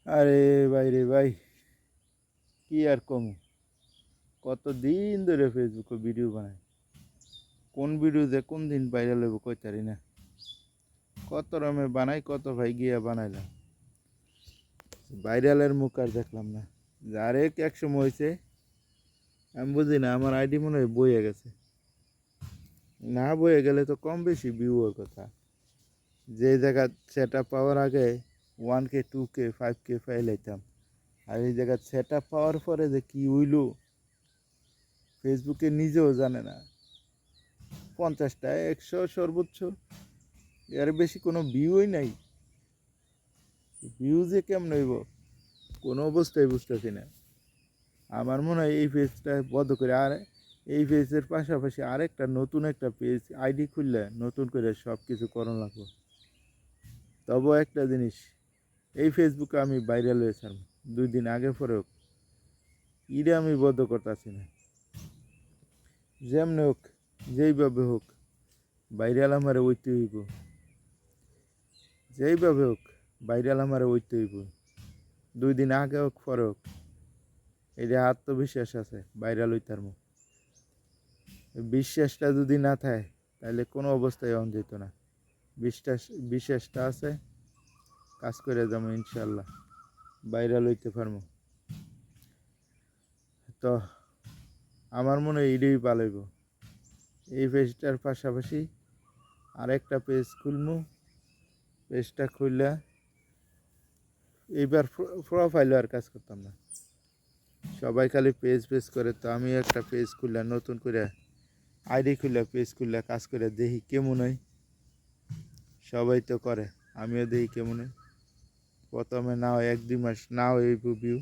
আরে ভাই রে ভাই, কি আর কম, কতদিন ধরে ফেসবুকে ভিডিও বানাই। কোন ভিডিও যে কোন দিন ভাইরাল হইব কইতারি না। কত রমে বানাই, কত ভাই গিয়া বানাইলাম, ভাইরালের মুখ আর দেখলাম না। যার এক সময় হয়েছে আমি বুঝি না, আমার আইডি মনে হয় বইয়ে গেছে। না বইয়ে গেলে তো কম বেশি ভিউ হওয়ার কথা। যে জায়গা সেট পাওয়ার আগে 1K 2K 5K ফাইলাইতাম, আর এই জায়গা সেট পাওয়ার পরে যে কি হইল ফেসবুকে নিজেও জানে না। 50টা 100 সর্বোচ্চ, এর বেশি কোনো ভিউই নাই। ভিউ যে কেমন হইব কোনো অবস্থায় বুঝতেছি না। আমার মনে হয় এই পেজটা বন্ধ করে আর এই পেজের পাশাপাশি আরেকটা নতুন একটা পেজ আইডি খুললে নতুন করে সব কিছু করানো লাগবে। তবুও একটা জিনিস, এই ফেসবুকে আমি ভাইরাল হয়েছিলাম 2 দিন আগে পরেও ইরে আমি বন্ধ করতেছি না। যেমনি হোক, যেইভাবে হোক ভাইরাল আমারে ওইতে হইব, যেইভাবে হোক ভাইরাল আমারে ওইতে হইব। 2 দিন আগে হোক পরে হোক, এটা আত্মবিশ্বাস আছে ভাইরাল হইতার মুখ। বিশ্বাসটা যদি না থাকে তাহলে কোনো অবস্থায় অন যেত না। বিশ্বাস বিশ্বাসটা আছে, কাজ করে যাবো ইনশাল্লাহ, ভাইরাল হইতে পারবো। তো আমার মনে হয় এটাই পালাইব। এই পেজটার পাশাপাশি আরেকটা পেজ খুলবো। পেজটা খুললে এইবার প্রোফাইলও আর কাজ করতাম না। সবাই খালি পেজ পেজ করে, তো আমি একটা পেজ খুললে নতুন করে আইডি খুললে পেজ খুললে কাজ করে দেখি কেমন হয়। সবাই তো করে, আমিও দেখি কেমন হয়। প্রথমে না হয় 1-2 মাস না হইব ভিউ,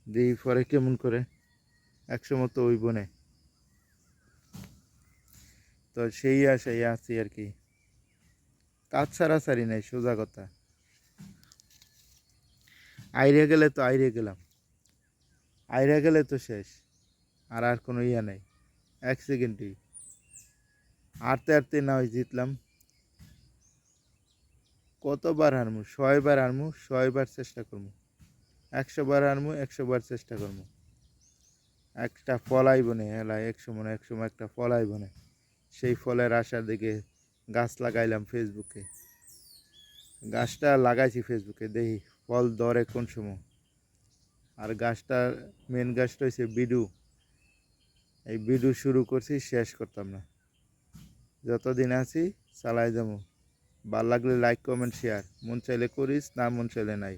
দেখি পরে কেমন করে, একসময় তো হইব না। তো সেই আশাই আছি আর কি, কাজ ছাড়াছাড়ি নাই, সোজা কথা। আইরে গেলে তো আইরে গেলাম, আইরে গেলে তো শেষ, আর আর কোনো ইয়া নাই। 1 সেকেন্ডই হাঁটতে হাঁটতে না হয় জিতলাম। কতবার হারমু, 100বার হারমু, 100বার চেষ্টা করবো, 100বার হারমু, 100বার চেষ্টা করবো। একটা ফল আইব না হেলায়, এক সময় একটা ফল আইব না। সেই ফলের আশা দেখে গাছ লাগাইলাম ফেসবুকে। গাছটা লাগাইছি ফেসবুকে, দেখি ফল ধরে কোন সময়। আর গাছটার মেন গাছটা হচ্ছে বিডু। এই বিডু শুরু করছি, শেষ করতাম না। যতদিন আছি চালাই যাবো। ভাল লাগলে লাইক কমেন্ট শেয়ার, মন চাইলে করিস, না মন চাইলে নাই।